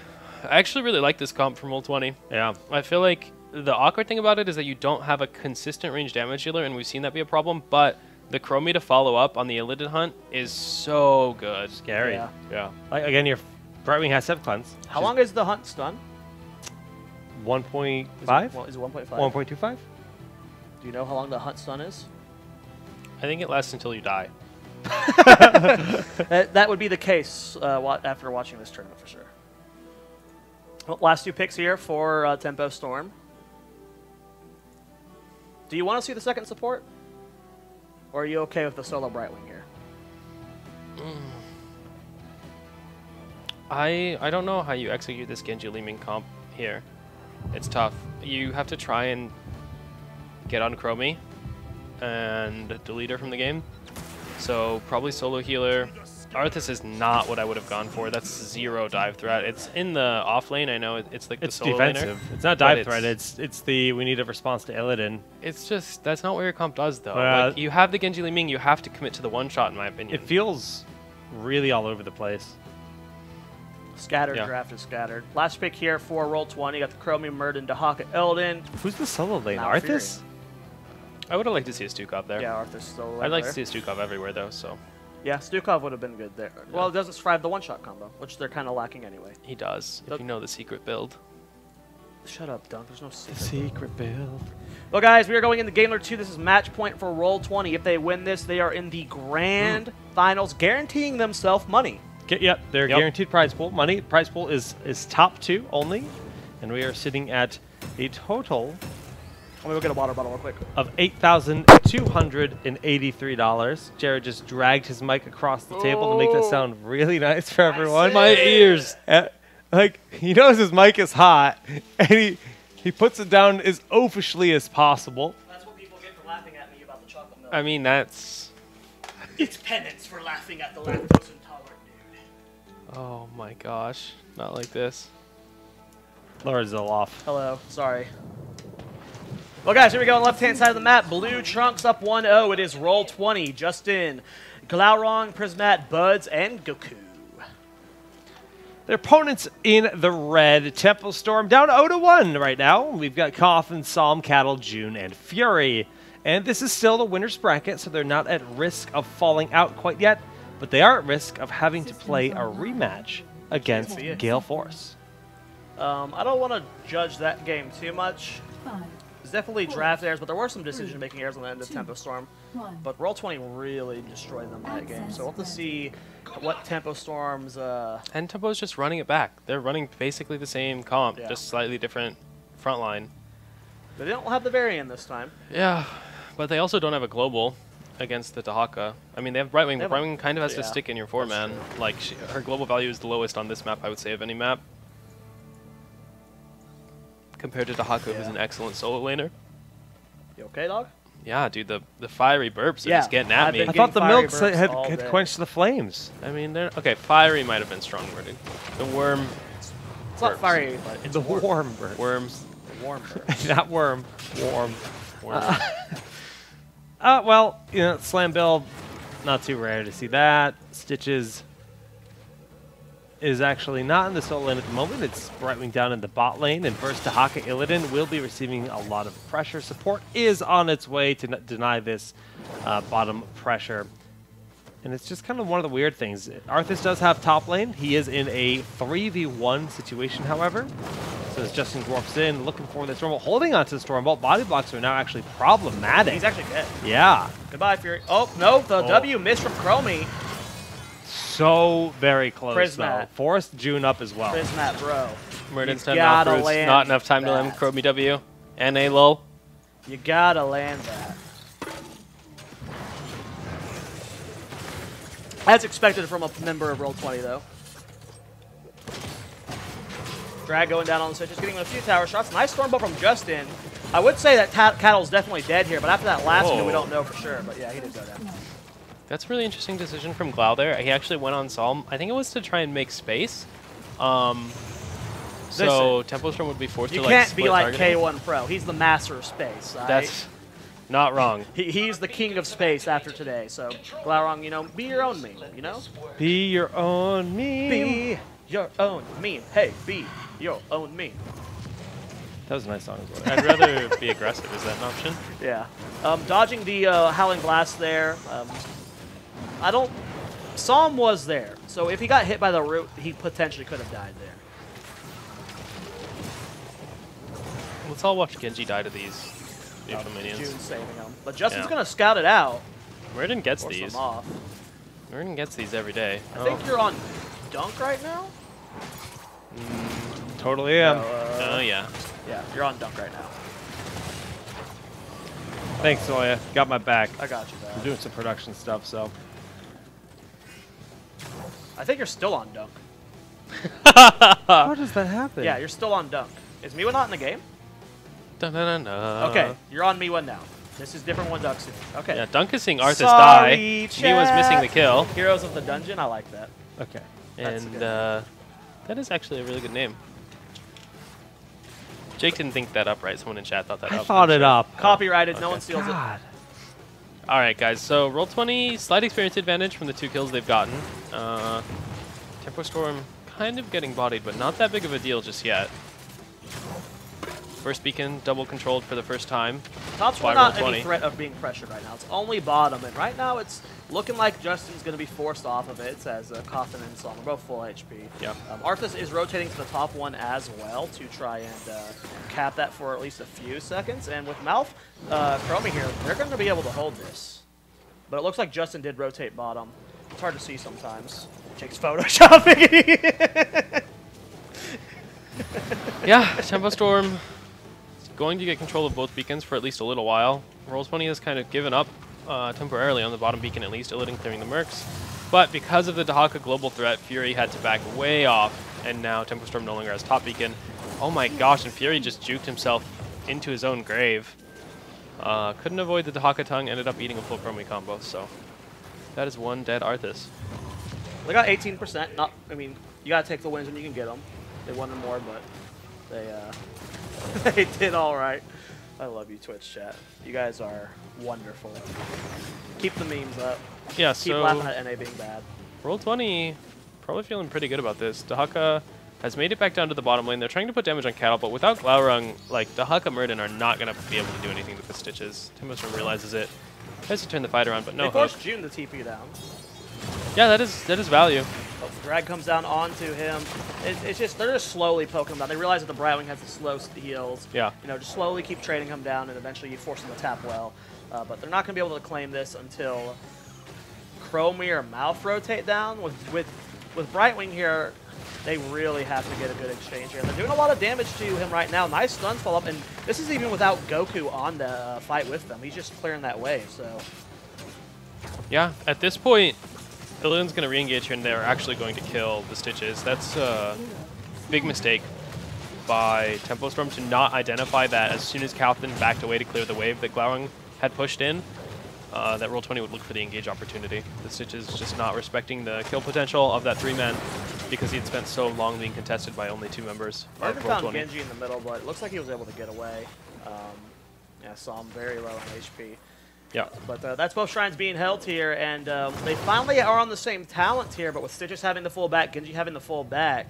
I actually really like this comp from Roll20. Yeah. I feel like the awkward thing about it is that you don't have a consistent range damage dealer, and we've seen that be a problem, but the Chromie to follow up on the Illidid hunt is so good. Scary. Yeah. Yeah. Again, your Brightwing has 7 cleanse. How long is the hunt stun? 1.5? Is it 1.5? 1.25? Do you know how long the hunt stun is? I think it lasts until you die. That would be the case after watching this tournament for sure. Well, last 2 picks here for Tempo Storm. Do you want to see the second support? Or are you okay with the solo Brightwing here? I don't know how you execute this Genji Li Ming comp here. It's tough. You have to try and get on Chromie and delete her from the game. So probably solo healer. Arthas is not what I would have gone for. That's 0 dive threat. It's in the off lane. I know it's like It's the solo defensive. laner. It's not but dive threat. It's the we need a response to Illidan. It's just that's not what your comp does though. Well, like you have the Genji Li Ming, you have to commit to the one shot in my opinion. It feels really all over the place. Scattered Yeah. draft is scattered. Last pick here for Roll20. Got the Chromie, Murden, Dahaka, Eldin. Who's the solo lane? Now Arthas? I would have liked to see a Stukov there. Yeah, Arthur's still I'd like to there. see a Stukov everywhere though. So Yeah, Stukov would have been good there. Well, it doesn't survive the one-shot combo, which they're kind of lacking anyway. he does. If Look- you know the secret build. Shut up, Dunk. There's no secret. Secret build. Well, guys, we are going into Game Number 2. This is match point for Roll20. If they win this, they are in the grand finals, guaranteeing themselves money. Yep, they're guaranteed prize pool. Money. Prize pool is top 2 only. And we are sitting at a total Let me go get a water bottle real quick. of $8,283. Jared just dragged his mic across the table to make that sound really nice for everyone. My ears. Like, he knows his mic is hot, and he puts it down as oafishly as possible. That's what people get for laughing at me about the chocolate milk. I mean that's. It's penance for laughing at the lactose intolerant dude. Oh my gosh, not like this. Laura Zoloff. Hello, sorry. Well, guys, here we go on the left-hand side of the map. Blue Trunks up 1-0. It is Roll20. Justin, Glaurung, Prismat, Buds, and Goku. Their opponents in the red, Temple Storm down 0-1 right now. We've got Coffin, Psalm, Cattle, June, and Fury. And this is still the winner's bracket, so they're not at risk of falling out quite yet, but they are at risk of having to play a rematch against Gale Force. I don't want to judge that game too much. 5, There's definitely draft errors, but there were some decision-making errors on the end of Tempo Storm. 1. But Roll20 really destroyed them that game, so we'll have to see what Tempo Storm's... And Tempo's just running it back. They're running basically the same comp, Yeah. just slightly different front line. They don't have the variant this time. Yeah, but they also don't have a global. against the Dahaka. I mean, they have Brightwing, but They have Brightwing kind of has to yeah, stick in your 4-man. Like, her global value is the lowest on this map, I would say, of any map. Compared to Dahaka, who's Yeah. an excellent solo laner. You okay, dog? Yeah, dude, the fiery burps are Yeah, just getting at I've me. been I thought the fiery milk burps had, all had day. quenched the flames. I mean, they're okay. Fiery might have been strong worded. The worm, It's not Burps. fiery, but it's The warm. warm bird. worms, Warm burp. Not worm. Warm. worm. Well, you know, slam build, not too rare to see that. Stitches is actually not in the solo lane at the moment. It's Brightwing down in the bot lane, and first Dahaka Illidan will be receiving a lot of pressure. Support is on its way to deny this bottom pressure. And it's just kind of one of the weird things. Arthas does have top lane. He is in a 3v1 situation, however. So as Justin dwarfs in, looking for the Stormbolt, holding onto the Stormbolt. Body blocks are now actually problematic. He's actually dead. Yeah. Goodbye, Fury. Oh, no, the Oh. W missed from Chromie. So very close, Prismat. though. Forced June up as well. Prismat, bro. Murden's You time now gotta proves land not enough time to that. land Chromie W. And a lull. You gotta land that. As expected from a member of Roll20, though. Drag going down on the switch, just getting a few tower shots. Nice Stormbolt from Justin. I would say that Cattle's definitely dead here, but after that last one, we don't know for sure. But yeah, he did go down. That's a really interesting decision from Glau there. He actually went on Psalm. I think it was to try and make space. So Tempo Storm would be forced You to like can't split be like targeting. K1 Pro. He's the master of space. Right? That's not wrong. He's the king of space after today. So Glaurung, you know, be your own meme. You know, Be your own meme. be your own meme. Hey, be your own meme. That was a nice song as well. I'd rather be aggressive. Is that an option? Yeah. Dodging the Howling Blast there. I don't... Psalm was there, so if he got hit by the root, he potentially could have died there. Let's all watch Genji die to these neutral minions. June saving him. But Justin's Yeah. going to scout it out. Murden gets Force these. them off. Murden gets these every day. I think you're on Dunk right now? Totally am. Oh, yeah. Yeah, you're on Dunk right now. Thanks, Soya. Got my back. I got you, I'm man. doing some production stuff, so. I think you're still on Dunk. How does that happen? Yeah, you're still on Dunk. Is Miwa not in the game? Dun, dun, dun, dun. Okay, you're on Miwa now. This is different one Dunk's in. Okay. Yeah, Dunk is seeing Arthas Sorry, die. He was missing the chat. kill. Heroes of the Dungeon, I like that. Okay. That's And good. that is actually a really good name. Jake didn't think that up, right? Someone in chat thought that I up. thought I'm it sure. up. Copyrighted, no okay. one steals it. God. All right, guys. So Roll20, slight experience advantage from the 2 kills they've gotten. Tempo Storm kind of getting bodied, but not that big of a deal just yet. First beacon double controlled for the first time. Top's By not Roll20. any threat of being pressured right now. It's only bottom, and right now it's looking like Justin's going to be forced off of it. It says Coffin and Psalm are both full HP. Yeah. Arthas is rotating to the top one as well to try and cap that for at least a few seconds. And with Malf, Chromie here, they're going to be able to hold this. But it looks like Justin did rotate bottom. It's hard to see sometimes. Jake's photoshopping. Yeah, Tempo Storm is going to get control of both beacons for at least a little while. Roll20 has kind of given up temporarily on the bottom beacon at least, Illidan clearing the Mercs. But because of the Dahaka global threat, Fury had to back way off, and now Tempo Storm no longer has top beacon. Oh my gosh, and Fury just juked himself into his own grave. Couldn't avoid the Dahaka tongue, ended up eating a full Chromie combo, so that is one dead Arthas. They got 18%. Not, I mean, you got to take the wins when you can get them. They wanted more, but they they did all right. I love you, Twitch chat. You guys are wonderful. Keep the memes up. Yeah, Keep so laughing at NA being bad. Roll20 probably feeling pretty good about this. Dahaka has made it back down to the bottom lane. They're trying to put damage on Cattle, but without Glaurung, like, Dahaka Murden are not going to be able to do anything with the Stitches. Tempo Storm realizes it. Tries to turn the fight around, but no They hook. forced June to TP down. Yeah, that is value. Oh, drag comes down onto him. It's just, they're just slowly poking him down. They realize that the Brightwing has the slow heals. Yeah. You know, just slowly keep trading him down, and eventually you force him to tap well. But they're not going to be able to claim this until Chromie or Mouth rotate down. With Brightwing here, they really have to get a good exchange here. They're doing a lot of damage to him right now. Nice stuns fall up, and this is even without Goku on the fight with them. He's just clearing that wave, so Yeah, at this point, Illidan's going to re-engage here, and they're actually going to kill the Stitches. That's a big mistake by Tempo Storm to not identify that as soon as Calvin backed away to clear the wave that Glowing had pushed in, that Roll20 would look for the engage opportunity. The Stitches just not respecting the kill potential of that 3-man because he had spent so long being contested by only 2 members of Marvin found Roll20. Genji in the middle, but it looks like he was able to get away. Yeah, saw him very low in HP. Yeah. But that's both shrines being held here, and they finally are on the same talent here, but with Stitches having the full back, Genji having the full back,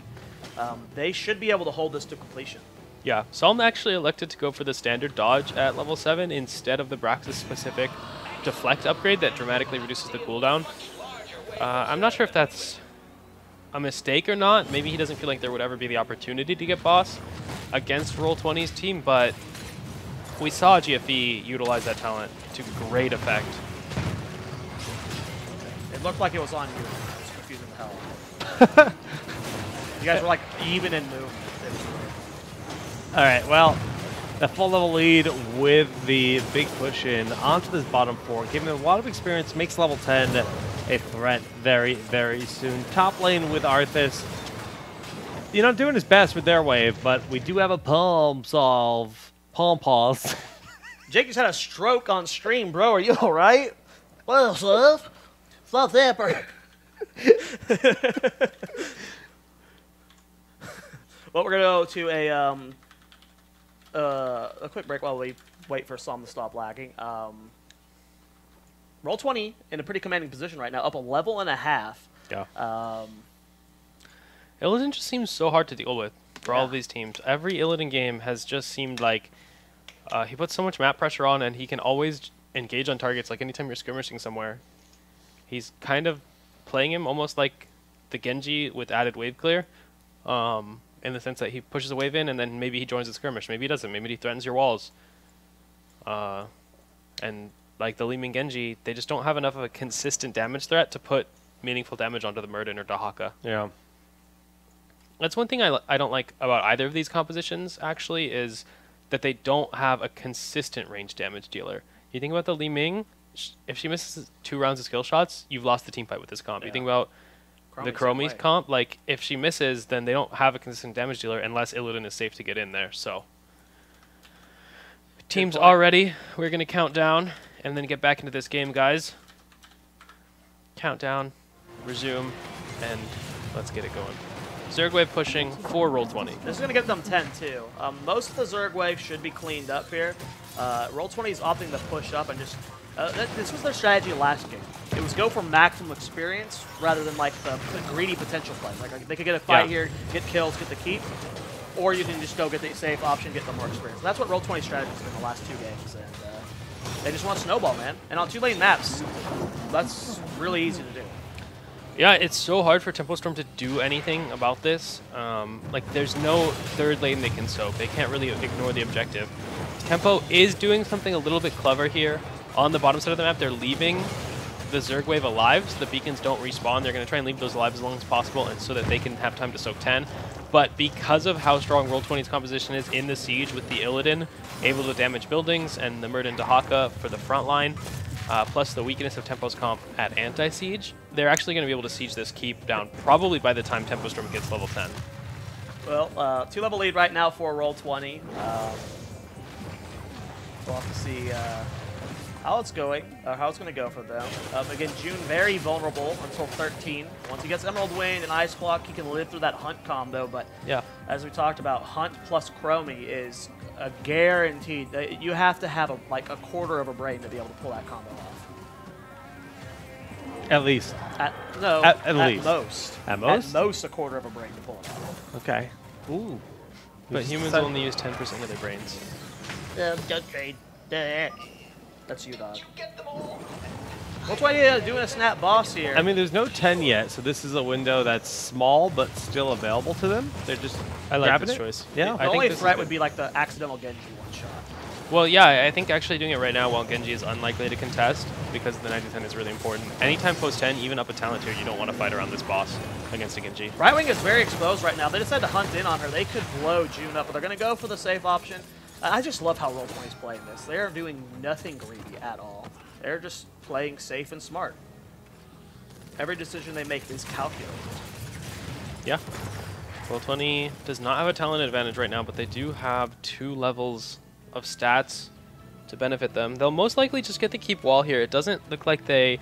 they should be able to hold this to completion. Yeah, Psalm actually elected to go for the standard dodge at level 7 instead of the Braxis-specific deflect upgrade that dramatically reduces the cooldown. I'm not sure if that's a mistake or not. Maybe he doesn't feel like there would ever be the opportunity to get boss against Roll20's team, but we saw GFE utilize that talent to great effect. It looked like it was on you. It was confusing the hell. You guys were like even in movement. It was weird. All right, well, the full level lead with the big push in onto this bottom 4, giving him a lot of experience, makes level 10 a threat very, very soon. Top lane with Arthas, you know, doing his best with their wave, but we do have a palm pause. Jake just had a stroke on stream, bro. Are you all right? Well, stuff. Stop that, bro. Well, we're gonna go to a quick break while we wait for Psalm to stop lagging. Roll20 in a pretty commanding position right now, up a level and a half. Yeah. Illidan just seems so hard to deal with for all of these teams. Every Illidan game has just seemed like he puts so much map pressure on, and he can always engage on targets. Like anytime you're skirmishing somewhere, he's kind of playing him almost like the Genji with added wave clear. In the sense that he pushes a wave in, and then maybe he joins the skirmish. Maybe he doesn't. Maybe he threatens your walls. And like the Li Ming Genji, they just don't have enough of a consistent damage threat to put meaningful damage onto the Murden or Dahaka. Yeah. That's one thing I don't like about either of these compositions, actually, is that they don't have a consistent range damage dealer. You think about the Li Ming, if she misses 2 rounds of skill shots, you've lost the team fight with this comp. You think about the Chromie comp, like, if she misses, then they don't have a consistent damage dealer unless Illidan is safe to get in there, so. Teams all ready. We're going to count down and then get back into this game, guys. Countdown, resume, and let's get it going. Zerg Wave pushing for Roll20. This is going to give them 10 too. Most of the Zerg Wave should be cleaned up here. Roll20 is opting to push up and just... this was their strategy last game. It was go for maximum experience rather than like the greedy potential play. Like they could get a fight here, get kills, get the keep, or you can just go get the safe option, get the more experience. And that's what Roll20's strategy has been the last 2 games, and they just want to snowball, man. And on 2-lane maps, that's really easy to do. Yeah, it's so hard for Tempo Storm to do anything about this. Like, there's no 3rd lane they can soak. They can't really ignore the objective. Tempo is doing something a little bit clever here. On the bottom side of the map, they're leaving the Zerg Wave alive, so the beacons don't respawn. They're going to try and leave those alive as long as possible, and so that they can have time to soak 10. But because of how strong Roll20's composition is in the siege with the Illidan, able to damage buildings, and the Murden Dahaka for the front line, plus the weakness of Tempo's comp at anti-siege, they're actually going to be able to siege this keep down probably by the time Tempo Storm gets level 10. Well, 2-level lead right now for Roll20. We'll have to see how it's going, or how it's going to go for them. Again, June very vulnerable until 13. Once he gets Emerald Wind and Ice Block, he can live through that Hunt combo, but yeah, as we talked about, Hunt plus Chromie is a guaranteed. You have to have like a quarter of a brain to be able to pull that combo off. At least. At least. Most. At most? At most a quarter of a brain to pull it off. Okay. Ooh. But humans only use 10% of their brains. Don't trade. That's you, dog. What's why doing a snap boss here? I mean, there's no 10 yet, so this is a window that's small but still available to them. They're just grabbing this it. choice. Yeah. The only threat would be like the accidental Genji one-shot. Well, yeah, I think actually doing it right now while Genji is unlikely to contest, because the 90-10 is really important. Anytime post-10, even up a talent tier, you don't want to fight around this boss against a Genji. Right wing is very exposed right now. They decided to hunt in on her. They could blow June up, but they're going to go for the safe option. I just love how Roll20 is playing this. They're doing nothing greedy at all. They're just playing safe and smart. Every decision they make is calculated. Yeah. Roll20 does not have a talent advantage right now, but they do have 2 levels of stats to benefit them. They'll most likely just get the keep wall here. It doesn't look like they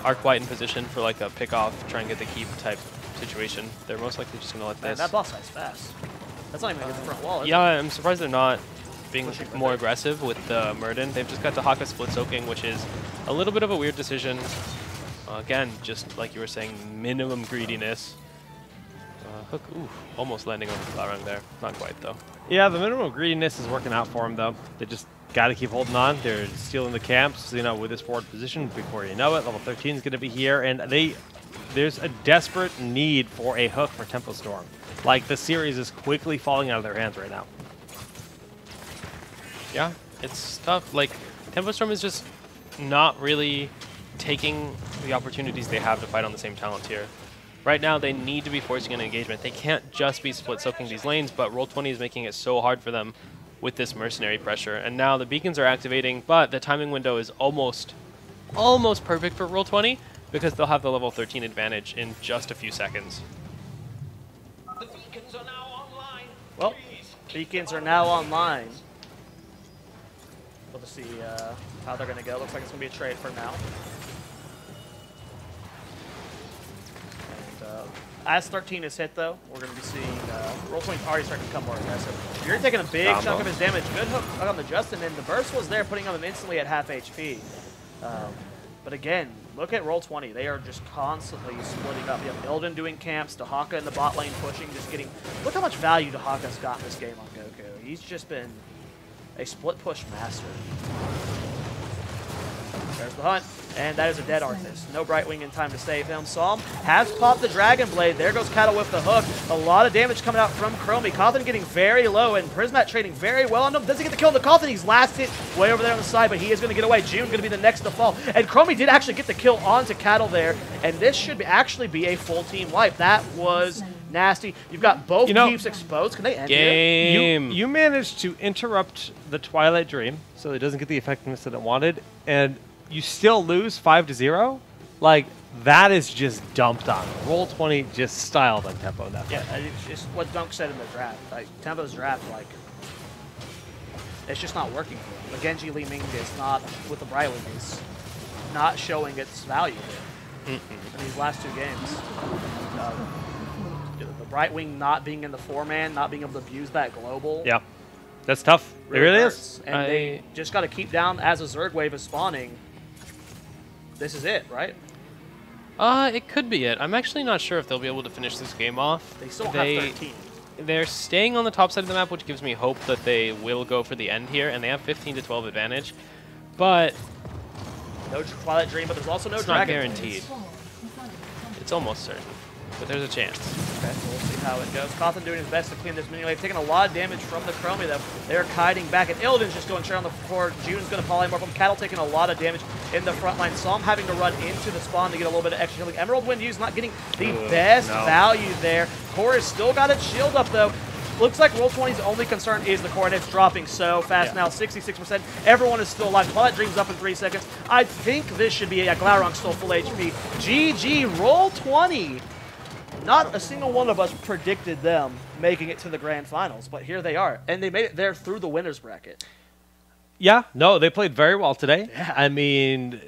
are quite in position for like a pick-off, try and get the keep type situation. They're most likely just going to let Man, this. that boss guy's fast. That's not even going to get the front wall, is Yeah, it? I'm surprised they're not being Pushing more with it. aggressive with the Murden. They've just got the Haka split soaking, which is a little bit of a weird decision. Again, just like you were saying, minimum greediness. Hook, ooh, almost landing on the Glaurung there. Not quite, though. Yeah, the minimum greediness is working out for them, though. They just got to keep holding on. They're stealing the camps, you know, with this forward position. Before you know it, level 13 is going to be here, and there's a desperate need for a hook for Tempo Storm. Like, the series is quickly falling out of their hands right now. Yeah, it's tough. Like, Tempo Storm is just not really taking the opportunities they have to fight on the same talent tier. Right now, they need to be forcing an engagement. They can't just be split soaking these lanes, but Roll20 is making it so hard for them with this mercenary pressure. And now the beacons are activating, but the timing window is almost perfect for Roll20 because they'll have the level 13 advantage in just a few seconds. The beacons are now online. Well, beacons are now online. We'll just see how they're going to go. Looks like it's going to be a trade for now. And, as 13 is hit, though, we're going to be seeing Roll20 already starting to become more aggressive. You're taking a big chunk of his damage. Good hook on the Justin, and the burst was there, putting him instantly at half HP. But again, look at Roll20. They are just constantly splitting up. You have Ilden doing camps, Dahaka in the bot lane pushing, just getting... Look how much value Dahaka's got in this game on Goku. He's just been a split push master. There's the hunt, and that is a dead Arthas. No Brightwing in time to save him. Psalm has popped the Dragon Blade. There goes Cattle with the hook. A lot of damage coming out from Chromie. Cawthon getting very low, and Prismat trading very well on him. Doesn't get the kill on the Cawthon. He's last hit way over there on the side, but he is going to get away. June going to be the next to fall. And Chromie did actually get the kill onto Cattle there, and this should actually be a full team wipe. That was nasty. You've got both teams exposed. Can they end here? You managed to interrupt the Twilight Dream, so it doesn't get the effectiveness that it wanted, and you still lose 5-0? Like, that is just dumped on. Roll20 just styled on Tempo in that fight. Yeah, it's just what Dunk said in the draft. Like, Tempo's draft, like, it's just not working for him. The Genji Li Ming is not, with the Brightwing, is not showing its value in these last 2 games. The Brightwing not being in the 4-man, not being able to abuse that global. Yeah, that's tough. It really hurts. is. And they just got to keep down as a Zerg wave is spawning. This is it, right? It could be it. I'm actually not sure if they'll be able to finish this game off. They still have 13. They're staying on the top side of the map, which gives me hope that they will go for the end here, and they have 15 to 12 advantage. But No Twilight Dream, but there's also no it's not Dragon. guaranteed. It's almost certain, but there's a chance. Okay, we'll see how it goes. Cawthon doing his best to clean this mini wave, taking a lot of damage from the Chromie, though. They're kiting back, and Illidan's just going straight on the floor. June's going to polymorph him. Cattle taking a lot of damage in the front line. Psalm having to run into the spawn to get a little bit of extra healing. Emerald Wind U's not getting the best value there. Core has still got its shield up, though. Looks like Roll20's only concern is the core, and it's dropping so fast now, 66%. Everyone is still alive. Twilight Dream's up in 3 seconds. I think this should be a Glaurung still full HP. GG, Roll20. Not a single one of us predicted them making it to the grand finals, but here they are. And they made it there through the winner's bracket. Yeah, no, they played very well today. Yeah. I mean,